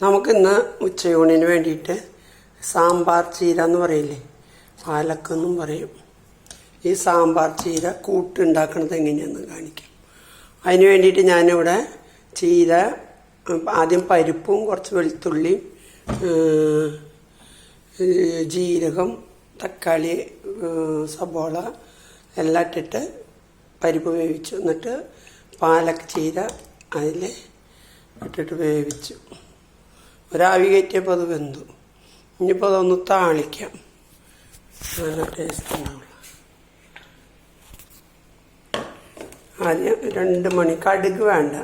നമുക്കിന്ന് ഉച്ചയൂണിന് വേണ്ടിയിട്ട് സാമ്പാർ ചീര എന്ന് പറയില്ലേ, പാലക്കെന്നും പറയും. ഈ സാമ്പാർ ചീര കൂട്ടുണ്ടാക്കുന്നത് എങ്ങനെയാണെന്ന് കാണിക്കാം. അതിന് വേണ്ടിയിട്ട് ഞാനിവിടെ ചീര ആദ്യം പരിപ്പും കുറച്ച് വെളുത്തുള്ളിയും ജീരകം തക്കാളി സബോള എല്ലാം ഇട്ടിട്ട് പരിപ്പ് വേവിച്ചു. എന്നിട്ട് പാലക്ക് ചീര അതിൽ ഇട്ടിട്ട് വേവിച്ചു. ഒരാവി കയറ്റിയപ്പോൾ അത് വെന്തു. ഇനിയിപ്പോൾ അതൊന്ന് താളിക്കാം, നല്ല ടേസ്റ്റ് ഉണ്ടാവും. ആദ്യം 2 മണി കടുക് വേണ്ട,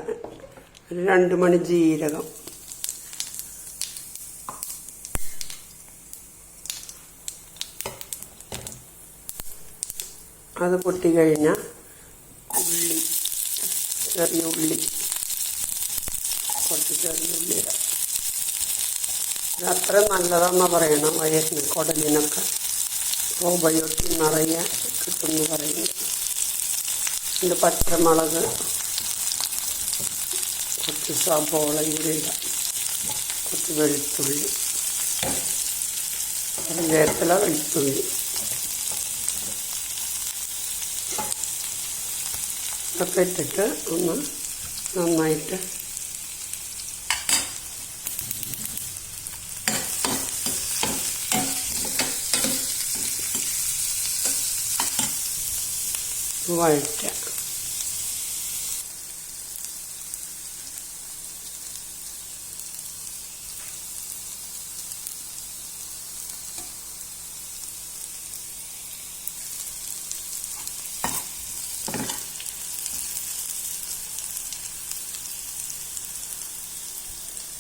ഒരു 2 മണി ജീരകം, അത് പൊട്ടി കഴിഞ്ഞാൽ ഉള്ളി, ചെറിയ ഉള്ളി, കുറച്ച് ചെറിയ ഉള്ളി ഇടാം. ഇത് അത്ര നല്ലതാണെന്നാണ് പറയണം വയറിന്, കുടലിനൊക്കെ പ്രോബയോട്ടിക് നിറയെ കിട്ടുമെന്ന് പറയുന്നു. ഇതിൻ്റെ പച്ചമുളക്, കുറച്ച് സബോള ഇവിടെ ഇടാം, കുറച്ച് വെളുത്തുള്ളി, കറിവേപ്പില, വെളുത്തുള്ളി ഇതൊക്കെ ഇട്ടിട്ട് ഒന്ന് നന്നായിട്ട് വഴറ്റുക.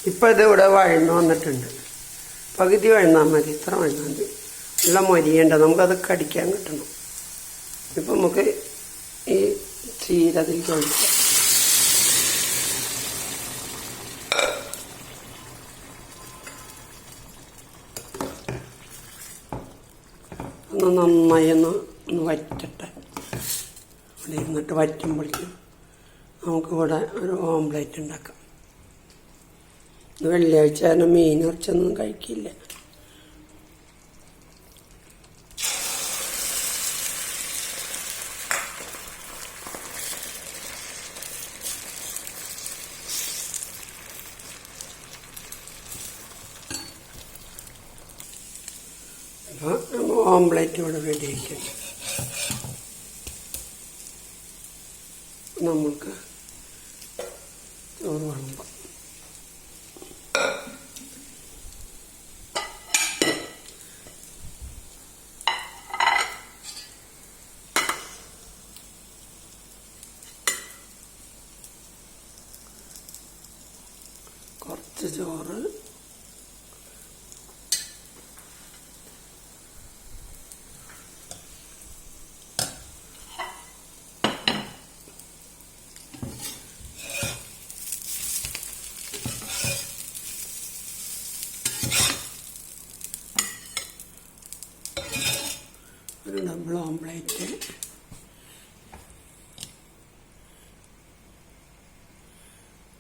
ഇപ്പം ഇത് ഇവിടെ വഴന്നു വന്നിട്ടുണ്ട്. പകുതി വഴന്നാൽ മതി, ഇത്ര വഴന്നാൽ മതി. നല്ല മൊരിയേണ്ട, നമുക്കത് കടിക്കാൻ കിട്ടണം. ഇപ്പം നമുക്ക് ഈ ചീര അതിലേക്ക് ഒഴിക്കാം. ഒന്ന് നന്നായി ഒന്ന് വറ്റട്ടെ. ഇവിടെ ഇരുന്നിട്ട് വറ്റുമ്പോഴേക്കും നമുക്കിവിടെ ഒരു ഓംപ്ലേറ്റ് ഉണ്ടാക്കാം. വെള്ളിയാഴ്ച കാരണം മീൻ ഇറച്ചൊന്നും കഴിക്കില്ല. അപ്പോൾ ഓംപ്ലേറ്റ് ഇവിടെ റെഡിയാക്കി നമുക്ക് ചോറ് വിളമ്പാം. കുറച്ച് ചോറ്, ഒരു ഡബിൾ ഓംപ്ലേറ്റ്,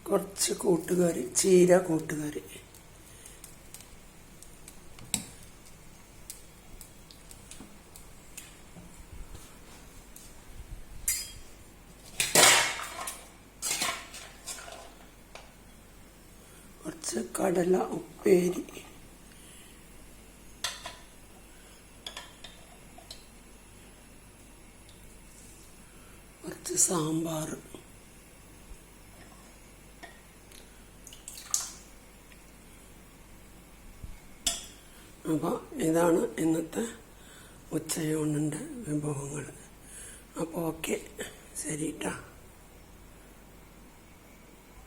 കുറച്ച് കൂട്ടുകറി, ചീര കൂട്ടുകറി, കുറച്ച് കടല ഉപ്പേരി, കുറച്ച് സാമ്പാർ. അപ്പോൾ ഇതാണ് ഇന്നത്തെ ഉച്ചയൂണിൻ്റെ വിഭവങ്ങൾ. അപ്പോൾ ഓക്കെ, ശരി ട്ടാ.